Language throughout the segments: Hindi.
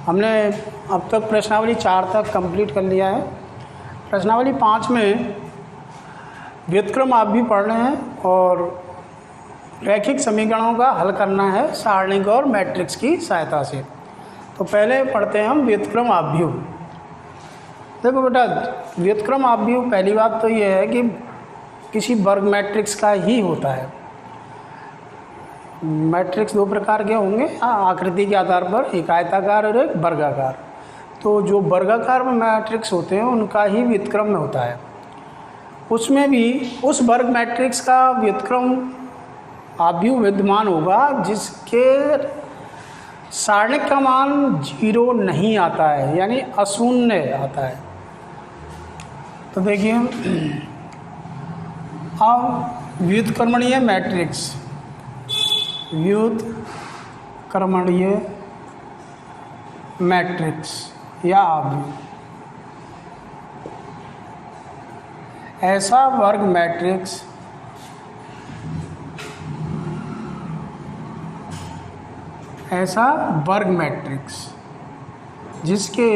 हमने अब तक प्रश्नावली 4 तक कंप्लीट कर लिया है। प्रश्नावली 5 में व्युत्क्रम आप भी पढ़ रहे हैं और रैखिक समीकरणों का हल करना है सारणिक और मैट्रिक्स की सहायता से। तो पहले पढ़ते हैं हम व्युत्क्रम आव्यूह। देखो बेटा, व्युत्क्रम आव्यूह पहली बात तो ये है कि किसी वर्ग मैट्रिक्स का ही होता है। मैट्रिक्स 2 प्रकार के होंगे आकृति के आधार पर, एक आयताकार और एक वर्गाकार। तो जो वर्गाकार में मैट्रिक्स होते हैं उनका ही व्युत्क्रम में होता है। उसमें भी उस वर्ग मैट्रिक्स का व्युत्क्रम आव्यूह विद्यमान होगा जिसके सारणिक का मान 0 नहीं आता है, यानी अशून्य आता है। तो देखिए, अब व्युत्क्रमणीय मैट्रिक्स, व्युत्क्रमणीय मैट्रिक्स या आव्यूह, ऐसा वर्ग मैट्रिक्स जिसके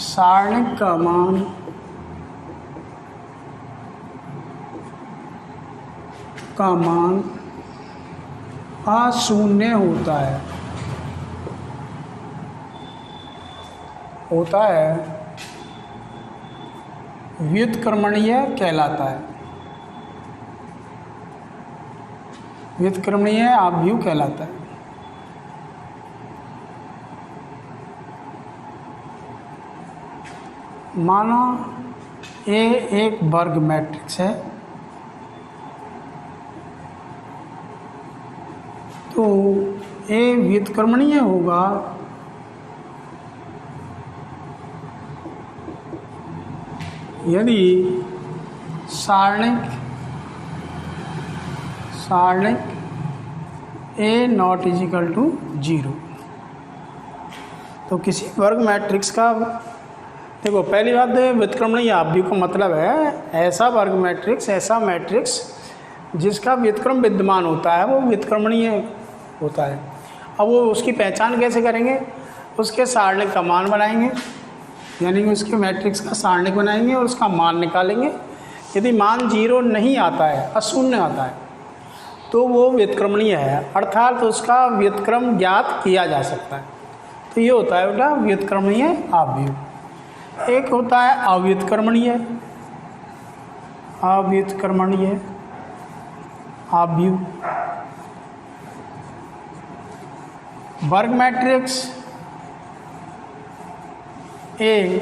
सारणिक का मान अशून्य होता है व्युत्क्रमणीय कहलाता है, व्युत्क्रमणीय आव्यूह कहलाता है। माना ए एक वर्ग मैट्रिक्स है, तो ए व्युत्क्रमणीय होगा यदि सारणिक ए नॉट इजिकल टू 0। तो किसी वर्ग मैट्रिक्स का, देखो पहली बात है, व्युत्क्रमणीय आव्यूह का मतलब है ऐसा वर्ग मैट्रिक्स, ऐसा मैट्रिक्स जिसका व्युत्क्रम विद्यमान होता है वो व्युत्क्रमणीय होता है। अब वो उसकी पहचान कैसे करेंगे? उसके सारणिक का मान बनाएंगे, यानी कि उसके मैट्रिक्स का सारणिक बनाएंगे और उसका मान निकालेंगे। यदि मान 0 नहीं आता है, अशून्य आता है, तो वो व्युत्क्रमणीय है, अर्थात उसका व्युत्क्रम ज्ञात किया जा सकता है। तो ये होता है बेटा व्युत्क्रमणीय आव्यूह। एक होता है अव्युत्क्रमणीय आव्यूह। वर्ग मैट्रिक्स ए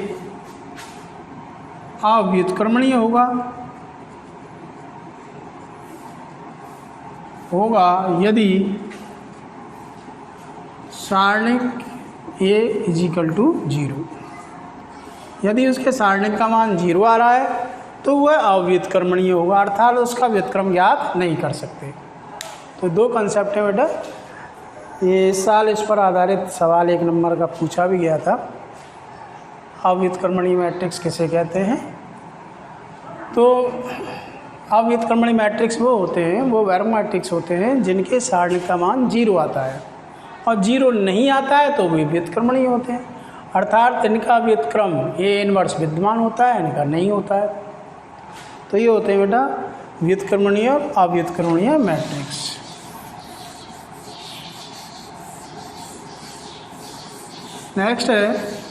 अव्युत्क्रमणीय होगा यदि सारणिक ए इजिकल टू 0। यदि उसके सारणिक का मान 0 आ रहा है तो वह अव्युत्क्रमणीय होगा, अर्थात उसका व्युत्क्रम ज्ञात नहीं कर सकते। तो 2 कंसेप्ट है बेटा। ये इस साल इस पर आधारित सवाल 1 नंबर का पूछा भी गया था, अव्युत्क्रमणीय मैट्रिक्स किसे कहते हैं। तो अव्युत्क्रमणीय मैट्रिक्स वो होते हैं, वो वर्ग मैट्रिक्स होते हैं जिनके सारणिक का मान 0 आता है, और 0 नहीं आता है तो वे व्युत्क्रमणीय होते हैं, अर्थात इनका व्युत्क्रम ए इनवर्स विद्यमान होता है, इनका नहीं होता है। तो ये होते हैं बेटा व्युत्क्रमणीय और अव्युत्क्रमणीय मैट्रिक्स। नेक्स्ट है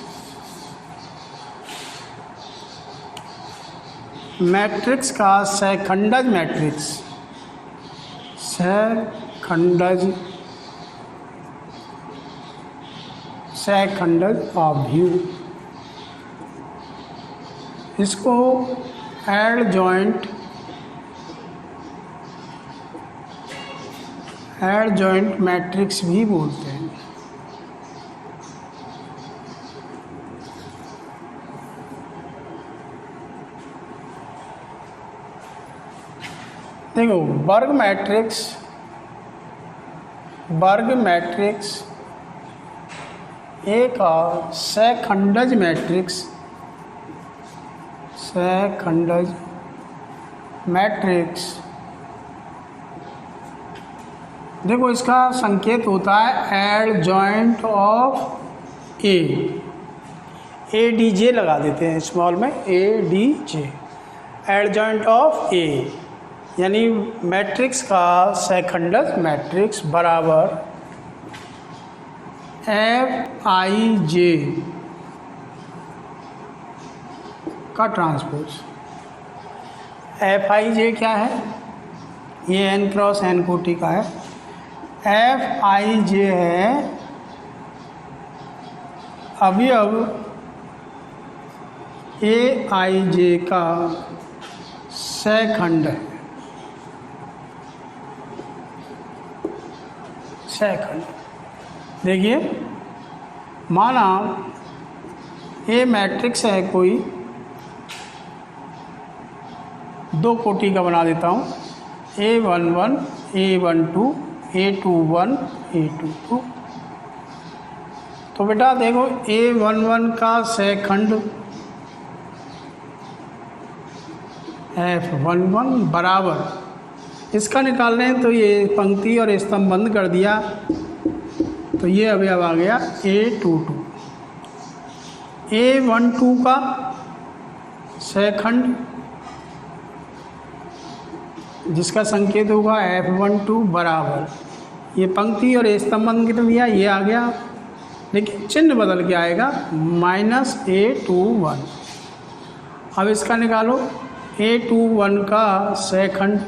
मैट्रिक्स का सहखंडज मैट्रिक्स, सहखंडज आव्यूह। इसको एडजॉइंट मैट्रिक्स भी बोलते हैं। देखो, वर्ग मैट्रिक्स एक सहखंडज मैट्रिक्स देखो इसका संकेत होता है adjoint of A D J लगा देते हैं स्मॉल में, A D J, adjoint of A, यानी मैट्रिक्स का सेकंडस मैट्रिक्स बराबर एफ आई जे का ट्रांसपोज। एफ आई जे क्या है, ये एन क्रॉस एन कोटि का है। एफ आई जे है अवयव ए आई जे का सैखंड है, सैखंड। देखिए माना ए मैट्रिक्स है कोई, दो कोटि का बना देता हूँ, A11, A12, A21, A22। तो बेटा देखो A11 का सैखंड F11 बराबर, इसका निकाल रहे हैं तो ये पंक्ति और स्तंभ बंद कर दिया, तो ये अवयव आ गया A22। A12 का सैखंड जिसका संकेत होगा F12 बराबर, ये पंक्ति और स्तंभ बंद कर दिया, ये आ गया, लेकिन चिन्ह बदल के आएगा -A21। अब इसका निकालो A21 का सैखंड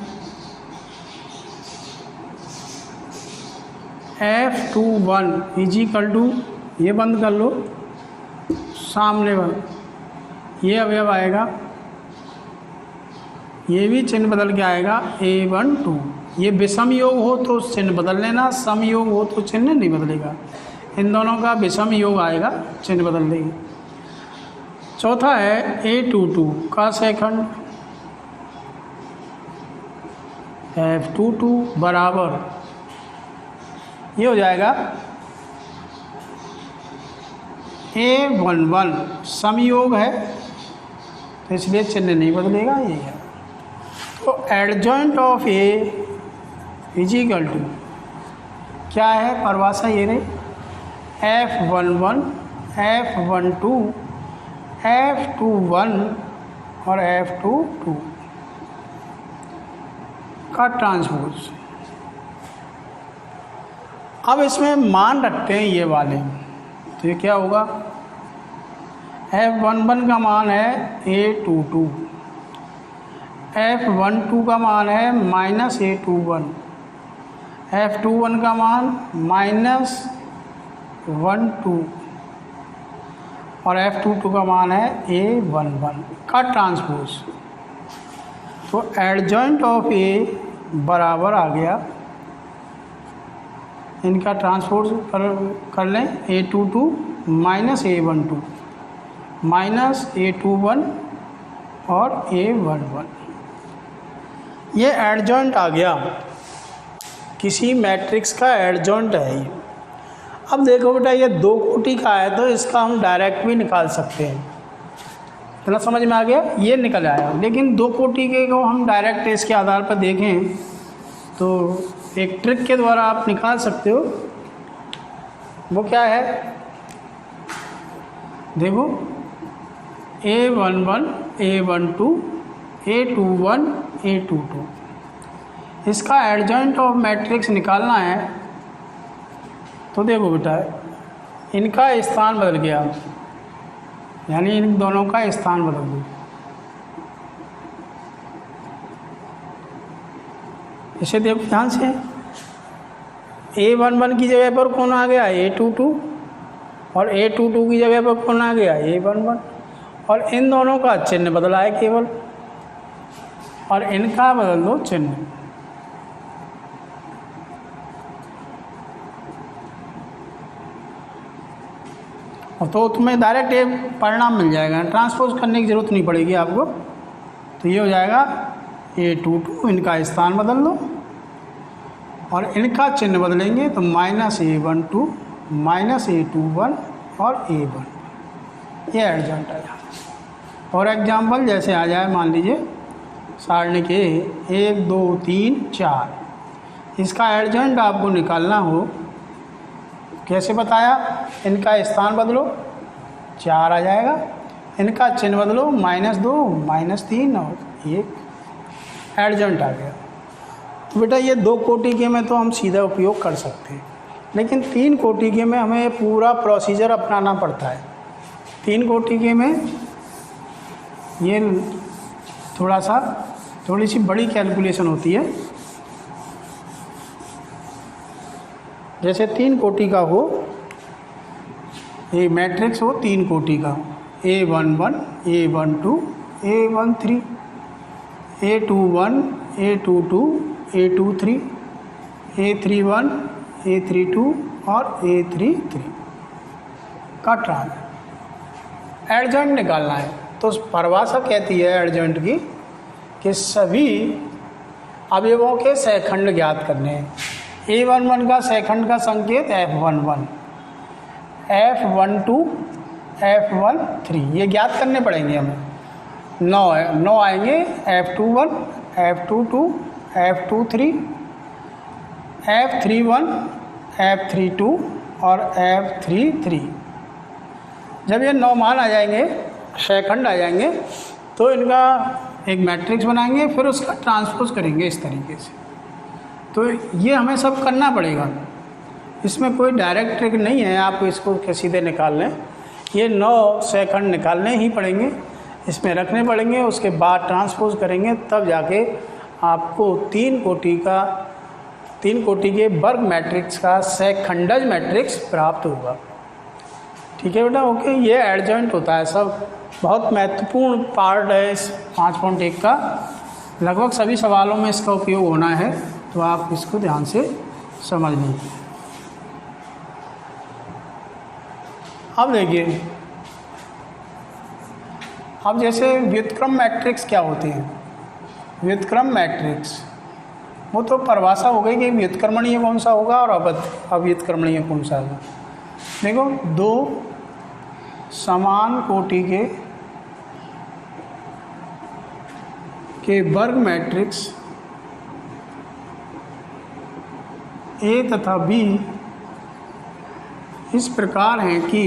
F21 इजिकल टू, ये बंद कर लो, सामने बंद, ये अवयव आएगा, ये भी चिन्ह बदल के आएगा A12। ये विषम योग हो तो चिन्ह बदल लेना, सम योग हो तो चिन्ह नहीं बदलेगा। इन दोनों का विषम योग आएगा, चिन्ह बदल देंगे। चौथा है A22 का सैखंड F22 बराबर, ये हो जाएगा A11, समयोग है तो इसलिए चिन्ह नहीं बदलेगा, ये है। तो adjoint of A is equal to क्या है, परिभाषा ये रही, F11, F12, F21 और F22 का ट्रांसपोज। अब इसमें मान रखते हैं ये वाले, तो ये क्या होगा, F11 का मान है A22, F12 का मान है -A21, F21 का मान -12 और F22 का मान है A11 का ट्रांसपोज। तो एडजॉइंट ऑफ ए बराबर आ गया, इनका ट्रांसपोज कर लें, A22 -A12 -A21 और A11, ये एडजॉइंट आ गया, किसी मैट्रिक्स का एडजॉइंट है ये। अब देखो बेटा ये दो कोटि का है तो इसका हम डायरेक्ट भी निकाल सकते हैं, इतना समझ में आ गया, ये निकल आया। लेकिन दो कोटि के को हम डायरेक्ट इसके आधार पर देखें तो एक ट्रिक के द्वारा आप निकाल सकते हो, वो क्या है, देखो A11, A12, A21, A22, इसका एडजॉइंट ऑफ मैट्रिक्स निकालना है। तो देखो बेटा इनका स्थान बदल गया, यानी इन दोनों का स्थान बदल गया। इसे देखो ध्यान से, A11 की जगह पर कौन आ गया, A22, और A22 की जगह पर कौन आ गया, A11, और इन दोनों का चिन्ह बदला है केवल, और इनका बदल दो चिन्ह। तो तुम्हें डायरेक्ट ये परिणाम मिल जाएगा, ट्रांसपोज करने की ज़रूरत नहीं पड़ेगी आपको। तो ये हो जाएगा A22, इनका स्थान बदल दो और इनका चिन्ह बदलेंगे तो -A12, -A21 और A1, ये एडजॉइंट आ जाए। और एग्जाम्पल जैसे आ जाए, मान लीजिए सारणी के 1, 2, 3, 4, इसका एडजॉइंट आपको निकालना हो, कैसे बताया, इनका स्थान बदलो 4 आ जाएगा, इनका चिन्ह बदलो -2 -3 और 1, एडजॉइंट आ गया। तो बेटा ये 2 कोटि के में तो हम सीधा उपयोग कर सकते हैं, लेकिन 3 कोटि के में हमें पूरा प्रोसीजर अपनाना पड़ता है। 3 कोटि के में ये थोड़ी सी बड़ी कैलकुलेशन होती है। जैसे 3 कोटि का हो, ये मैट्रिक्स हो 3 कोटि का, A11 A12 A13 A21 A22 A23 A31 A32 और A33 का एडजॉइंट निकालना है। तो परिभाषा कहती है एडजॉइंट की कि सभी अवयवों के सहखंड ज्ञात करने हैं। A11 का सहखंड का संकेत F11 F12 F13 ये ज्ञात करने पड़ेंगे हमें। 9 आएंगे F21 F22 F23 F31 F32 और F33। जब ये 9 मान आ जाएंगे, सहखंड आ जाएंगे, तो इनका एक मैट्रिक्स बनाएंगे, फिर उसका ट्रांसपोज करेंगे इस तरीके से। तो ये हमें सब करना पड़ेगा, इसमें कोई डायरेक्ट ट्रिक नहीं है आप इसको सीधे निकाल लें। ये 9 सहखंड निकालने ही पड़ेंगे, इसमें रखने पड़ेंगे, उसके बाद ट्रांसपोज करेंगे, तब जाके आपको 3 कोटि के वर्ग मैट्रिक्स का सहखंडज मैट्रिक्स प्राप्त होगा। ठीक है बेटा, ओके। ये एडजॉइंट होता है, सब बहुत महत्वपूर्ण पार्ट है इस 5.1 का। लगभग सभी सवालों में इसका उपयोग होना है, तो आप इसको ध्यान से समझ लीजिए। अब देखिए, अब जैसे व्युत्क्रम मैट्रिक्स क्या होते हैं। व्युत्क्रम मैट्रिक्स वो तो परिभाषा हो गई कि व्युत्क्रमणीय कौन सा होगा और अव्युत्क्रमणीय कौन सा होगा। देखो, 2 समान कोटि के वर्ग मैट्रिक्स A तथा B इस प्रकार हैं कि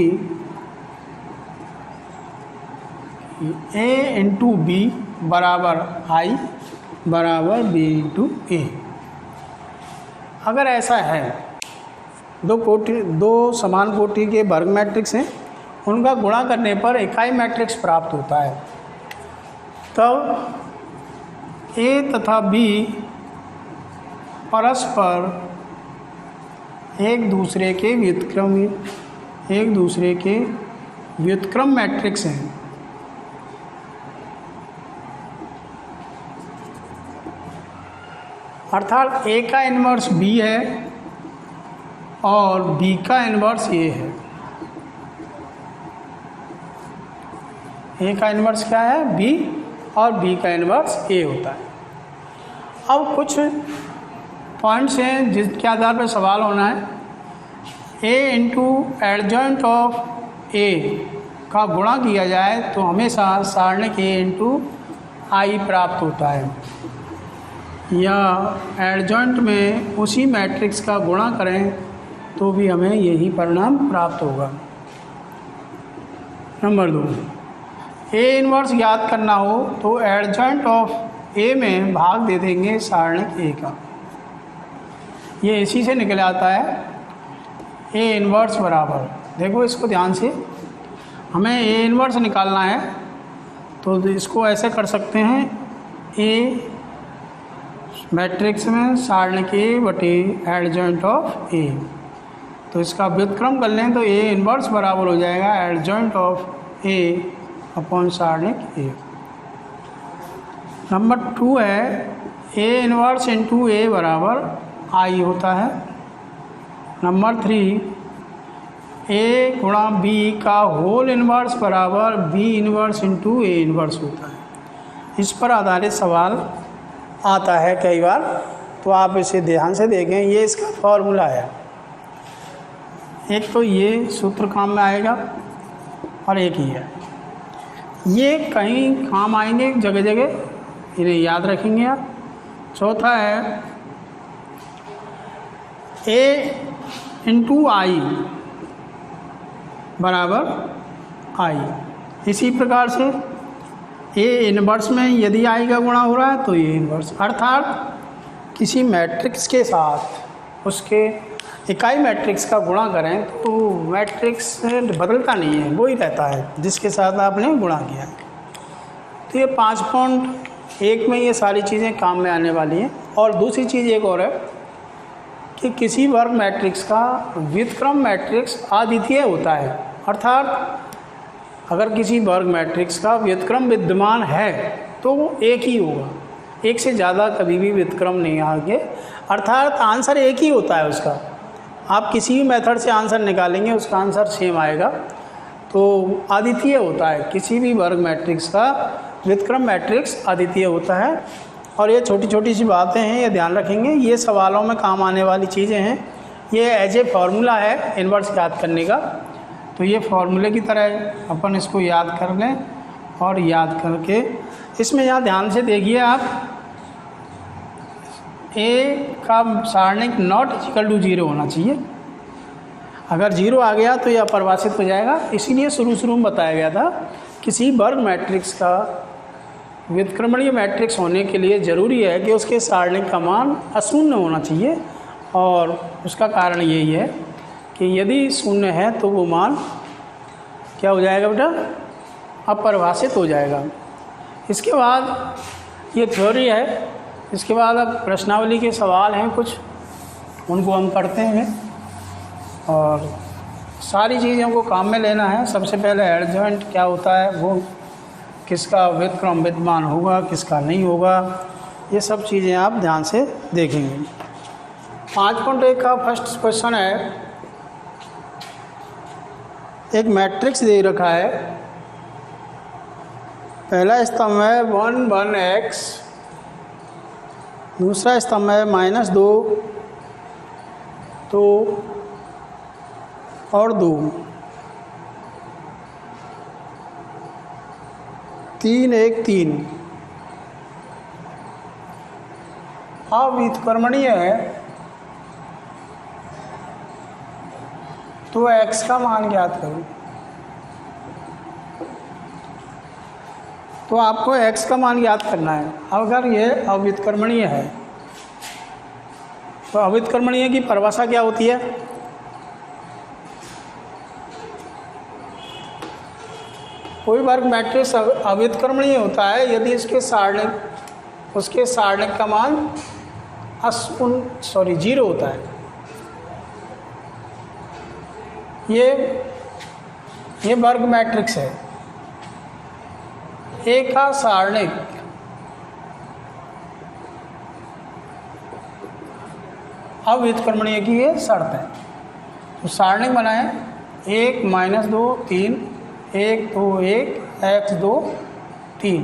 A इंटू B बराबर I बराबर B इंटू A। अगर ऐसा है, 2 समान कोटि के वर्ग मैट्रिक्स हैं, उनका गुणा करने पर इकाई मैट्रिक्स प्राप्त होता है, तब A तथा B परस्पर एक दूसरे के व्युत्क्रम मैट्रिक्स हैं। अर्थात A का इन्वर्स B है और B का इन्वर्स A है। A का इन्वर्स क्या है? B, और B का इन्वर्स A होता है। अब कुछ पॉइंट्स हैं जिसके आधार पर सवाल होना है। A into adjoint of A का गुणा किया जाए तो हमेशा सारणिक A इंटू I प्राप्त होता है, या एडजॉइंट में उसी मैट्रिक्स का गुणा करें तो भी हमें यही परिणाम प्राप्त होगा। नंबर 2, A इन्वर्स ज्ञात करना हो तो एडजॉइंट ऑफ A में भाग दे देंगे सारणिक A का। ये इसी से निकल आता है A इन्वर्स बराबर, देखो इसको ध्यान से, हमें A इन्वर्स निकालना है तो इसको ऐसे कर सकते हैं, A मैट्रिक्स में सारणिक A बटे एडजॉइंट ऑफ A। तो इसका व्युत्क्रम कर लें तो A इन्वर्स बराबर हो जाएगा एडजॉइंट ऑफ A अपॉन सारणिक A। नंबर 2 है A इन्वर्स इंटू A बराबर I होता है। नंबर 3, A गुणा B का होल इन्वर्स बराबर B inverse into A inverse होता है। इस पर आधारित सवाल आता है कई बार, तो आप इसे ध्यान से देखें। ये इसका फॉर्मूला है, एक तो ये सूत्र काम में आएगा और एक ही है, ये कहीं काम आएंगे जगह जगह, इन्हें याद रखेंगे आप। चौथा है ए इंटू आई बराबर आई। इसी प्रकार से ए इन्वर्स में यदि आई का गुणा हो रहा है तो ये इन्वर्स, अर्थात किसी मैट्रिक्स के साथ उसके इकाई मैट्रिक्स का गुणा करें तो मैट्रिक्स बदलता नहीं है, वो ही रहता है जिसके साथ आपने गुणा किया है। तो ये 5.1 में ये सारी चीज़ें काम में आने वाली हैं। और दूसरी चीज़ एक और है कि किसी वर्ग मैट्रिक्स का व्युत्क्रम मैट्रिक्स अद्वितीय होता है, अर्थात अगर किसी वर्ग मैट्रिक्स का व्युत्क्रम विद्यमान है तो वो एक ही होगा, एक से ज़्यादा कभी भी व्युत्क्रम नहीं आगे, अर्थात आंसर एक ही होता है उसका। आप किसी भी मेथड से आंसर निकालेंगे उसका आंसर सेम आएगा, तो अद्वितीय होता है। किसी भी वर्ग मैट्रिक्स का व्युत्क्रम मैट्रिक्स अद्वितीय होता है। और ये छोटी छोटी सी बातें हैं, ये ध्यान रखेंगे, ये सवालों में काम आने वाली चीज़ें हैं। ये एज ए फार्मूला है इन्वर्स याद करने का, तो ये फार्मूले की तरह है, अपन इसको याद कर लें और याद करके इसमें यहाँ ध्यान से देखिए आप, ए का सारणिक नॉट इक्वल टू 0 होना चाहिए। अगर 0 आ गया तो यह अपरिभाषित हो जाएगा। इसीलिए शुरू में बताया गया था किसी वर्ग मैट्रिक्स का व्युत्क्रमणीय मैट्रिक्स होने के लिए ज़रूरी है कि उसके सारणिक का मान अशून्य होना चाहिए। और उसका कारण यही है कि यदि शून्य है तो वो मान क्या हो जाएगा बेटा, अपरिभाषित हो जाएगा। इसके बाद ये थ्योरी है, इसके बाद अब प्रश्नावली के सवाल हैं कुछ, उनको हम करते हैं और सारी चीज़ों को काम में लेना है। सबसे पहले एडजॉइंट क्या होता है, वो किसका व्युत्क्रम विद्यमान होगा किसका नहीं होगा, ये सब चीज़ें आप ध्यान से देखेंगे। 5.1 का फर्स्ट क्वेश्चन है, एक मैट्रिक्स दे रखा है, पहला स्तंभ है 1 1 x, दूसरा स्तंभ है -2 2 और 2, 3 1 3। अव्युत्क्रमणीय है तो x का मान ज्ञात करो। तो आपको x का मान ज्ञात करना है। अगर ये अव्युत्क्रमणीय है तो अव्युत्क्रमणीय की परिभाषा क्या होती है, कोई वर्ग मैट्रिक्स अव्युत्क्रमणीय होता है यदि उसके सारणिक का मान 0 होता है। ये वर्ग मैट्रिक्स है, ए का सारणिक अव्युत्क्रमणीय की ये शर्त है। तो सारणिक बनाएं, 1 -2 3 1 2 1 x 2 3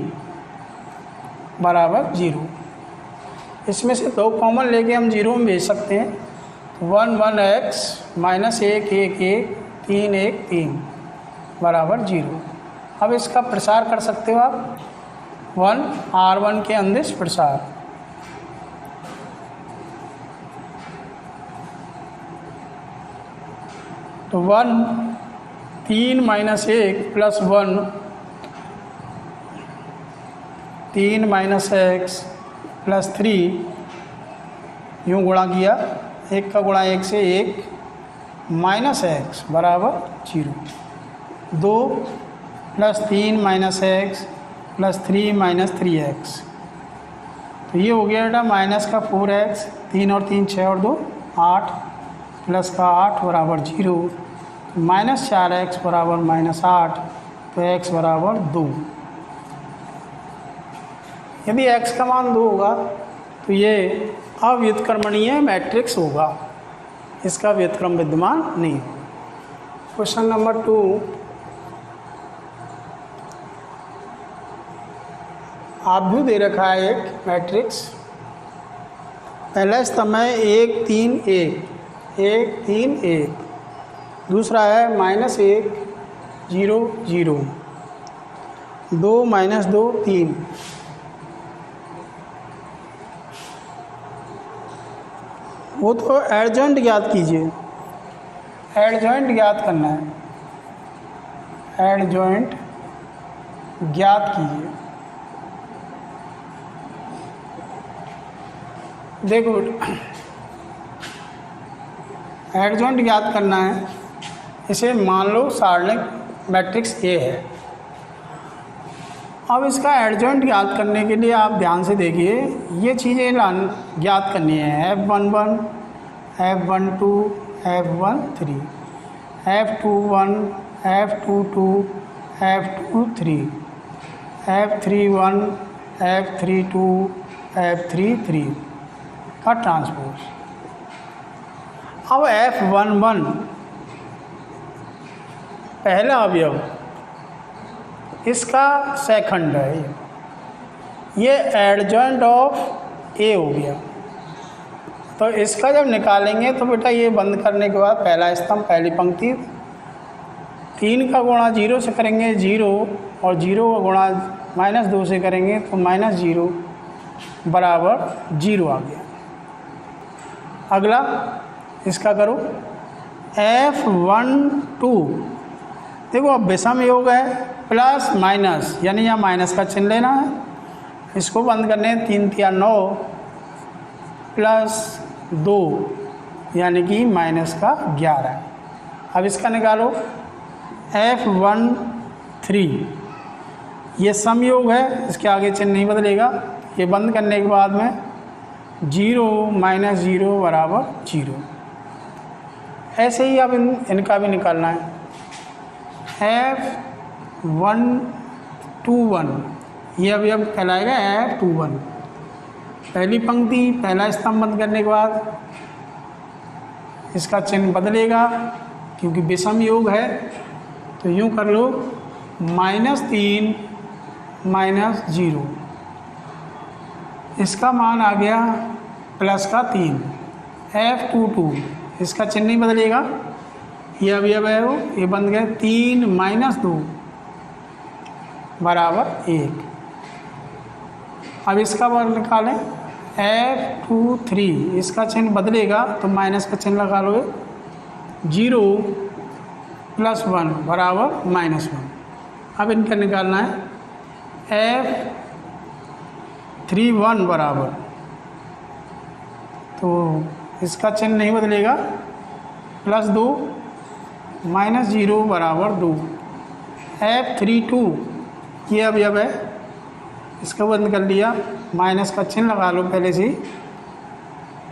बराबर 0। इसमें से 2 कॉमन लेके हम 0 में भेज सकते हैं। 1 1 x -1 1 1 3 1 3 बराबर 0। अब इसका प्रसार कर सकते हो आप, 1 R1 के अंदिश प्रसार, तो 1 3 - 1 + 1 3 - x + 3 यूँ गुणा किया, 1 का गुणा 1 से 1 -x बराबर 0। 2 + 3 -x + 3 - 3x, तो ये हो गया बेटा माइनस का 4x, 3 और 3 6 और 2 8 प्लस का 8 बराबर 0, -4x बराबर -8, तो x बराबर 2। यदि x का मान 2 होगा तो ये अव्युत्क्रमणीय मैट्रिक्स होगा, इसका व्युत्क्रम विद्यमान नहीं। क्वेश्चन नंबर 2, आव्यूह दे रखा है एक मैट्रिक्स, पहला स्तंभ है 1 3 1 1 3 1, दूसरा है -1 0 0 2 -2 3, वो तो एडजॉइंट ज्ञात कीजिए, एडजॉइंट ज्ञात करना है, एडजॉइंट ज्ञात कीजिए। देखो एडजॉइंट ज्ञात करना है, इसे मान लो सारणिक मैट्रिक्स ए है। अब इसका एडजॉइंट ज्ञात करने के लिए आप ध्यान से देखिए, ये चीज़ें ज्ञात करनी है, F11, F12, F13, F21, F22, F23, F31, F32, F33 का ट्रांसपोज। अब F11 पहला अवयव, इसका सेकंड है, ये एडजॉइंट ऑफ ए हो गया। तो इसका जब निकालेंगे तो बेटा ये बंद करने के बाद पहला स्तंभ पहली पंक्ति, 3 का गुणा 0 से करेंगे 0, और 0 का गुणा -2 से करेंगे तो -0 बराबर 0 आ गया। अगला इसका करो F12, देखो अब विषम योग है, प्लस माइनस, यानी यहाँ माइनस का चिन्ह लेना है, इसको बंद करने 3 × 9 प्लस 2 यानी कि -11। अब इसका निकालो F13, ये समयोग है, इसके आगे चिन्ह नहीं बदलेगा, ये बंद करने के बाद में 0 -0 बराबर 0। ऐसे ही अब इनका भी निकालना है, F121, ये अब कहलाएगा F21। पहली पंक्ति पहला स्तंभ बंद करने के बाद इसका चिन्ह बदलेगा, क्योंकि विषम योग है, तो यूँ कर लो -3 -0, इसका मान आ गया प्लस का 3। F22, इसका चिन्ह नहीं बदलेगा, ये अवयव है वो, ये बन गए 3 - 2 बराबर 1। अब इसका वर्ग निकालें F23, इसका चिन्ह बदलेगा तो माइनस का चिन्ह लगा लोगे, 0 + 1 बराबर -1। अब इनका निकालना है F31 बराबर, तो इसका चिन्ह नहीं बदलेगा, +2 -0 बराबर 2। F32 ये अवयव है, इसका बंद कर लिया, माइनस का चिन्ह लगा लो पहले से ही,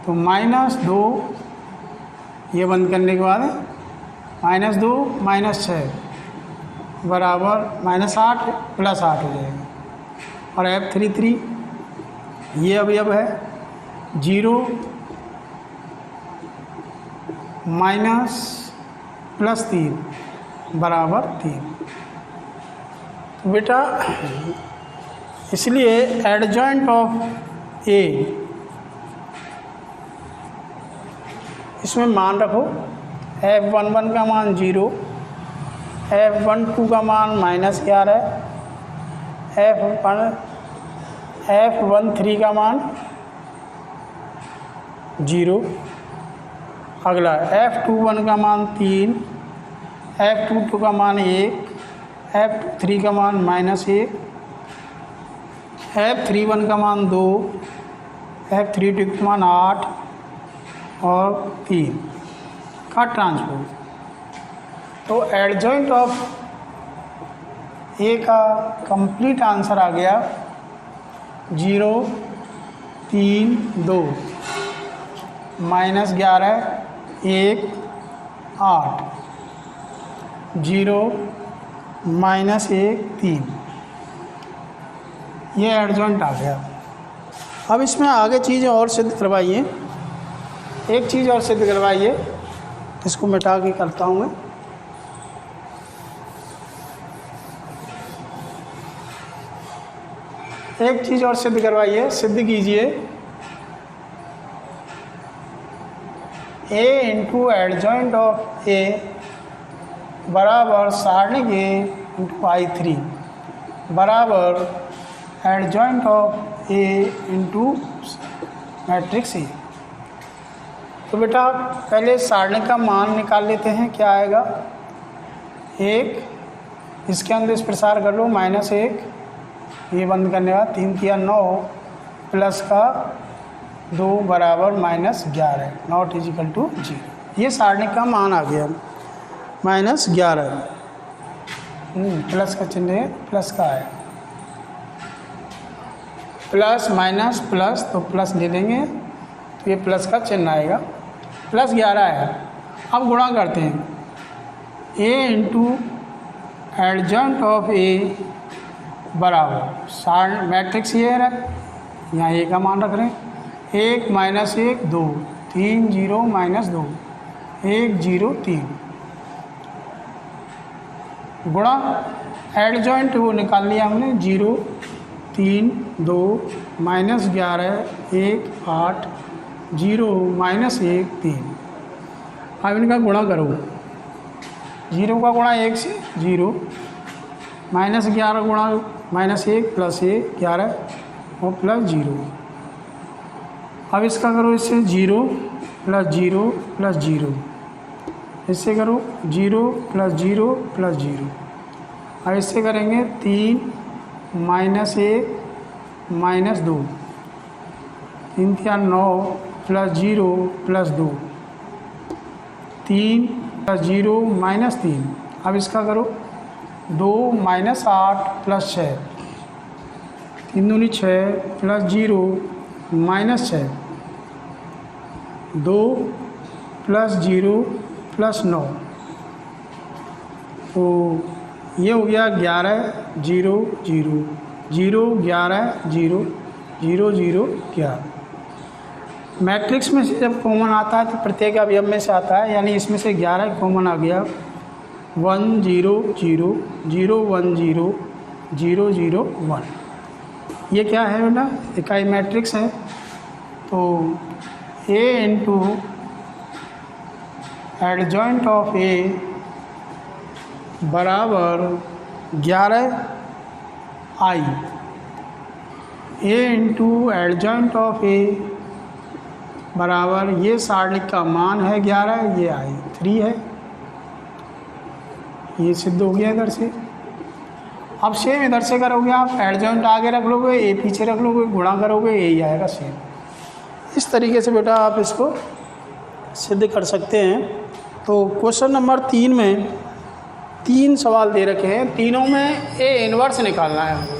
तो -2, ये बंद करने के बाद -2 -6 बराबर -8 + 8 हो जाएगा। और F33 ये अवयव है, 0 - +3 बराबर 3। तो बेटा इसलिए एडजॉइंट ऑफ ए, इसमें मान रखो F11 का मान 0, F12 का मान -11, F13 का मान 0। अगला F21 का मान 3, F22 का मान 1, F23 का मान -1, F31 का मान 2, F32 का मान 8 और 3 का ट्रांसपोज। तो एडजॉइंट ऑफ ए का कंप्लीट आंसर आ गया 0 3 2 -11 1 8 0 -1 3, ये एडजॉइंट आ गया। अब इसमें आगे चीज़ और सिद्ध करवाइए, एक चीज़ और सिद्ध करवाइए, इसको मिटा के करता हूँ मैं। एक चीज़ और सिद्ध करवाइए, सिद्ध कीजिए A into adjoint of A बराबर सारणिक A इंटू I3 बराबर adjoint of A into matrix A। तो बेटा पहले सारणी का मान निकाल लेते हैं, क्या आएगा, 1, इसके अंदर इस प्रसार कर लो -1, ये बंद करने बाद 3 तिया 9 प्लस का 2 बराबर -11, नॉट इजिकल टू 0। ये सारणी का मान आ गया -11, प्लस का चिन्ह है, प्लस का है, प्लस माइनस प्लस, तो प्लस ले लेंगे तो ये प्लस का चिन्ह आएगा, +11 है। अब गुणा करते हैं, a into adjoint of a बराबर सार मैट्रिक्स ये है, यहाँ a का मान रख रहे हैं, 1 -1 2, 3 0 -2, 1 0 3, गुणा एडजॉइंट वो निकाल लिया हमने, 0 3 2 -11 1 8 0 -1 3। अब इनका गुणा करो, 0 का गुणा 1 से 0, -11 गुणा -1 + 1 11 और +0। अब इसका करो इससे 0 + 0 + 0, इससे करो 0 + 0 + 0। अब इससे करेंगे 3 -1 -2, 3 तिया 9 + 0 + 2, 3 + 0 -3। अब इसका करो 2 -8 + 6, 3 दूनी 6 + 0 -6, 2 + 0 + 9, तो ये हो गया 11 0 0 0 11 0 0 0 11। मैट्रिक्स में से जब कॉमन आता है तो प्रत्येक अवयव में से आता है, यानी इसमें से 11 कॉमन आ गया, 1 0 0 0 1 0 0 0 1। ये क्या है बेटा, इकाई मैट्रिक्स है। तो a into adjoint of a बराबर 11i, a into adjoint of a बराबर, ये सारणी का मान है 11, ये i 3 है, ये सिद्ध हो गया इधर से। अब सेम इधर से करोगे आप, एडजॉइंट आगे रख लोगे, ए पीछे रख लोगे, गुणा करोगे, यही आएगा सेम। इस तरीके से बेटा आप इसको सिद्ध कर सकते हैं। तो क्वेश्चन नंबर 3 में 3 सवाल दे रखे हैं, तीनों में ए इन्वर्स निकालना है हमको।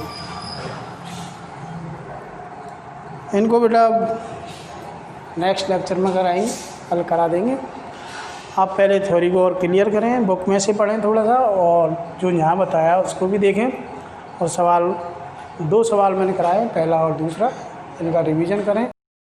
इनको बेटा नेक्स्ट लेक्चर में कराएंगे, कल करा देंगे। आप पहले थ्योरी को और क्लियर करें, बुक में से पढ़ें थोड़ा सा, और जो यहाँ बताया उसको भी देखें, और 2 सवाल मैंने कराए, पहला और दूसरा, इनका रिवीजन करें।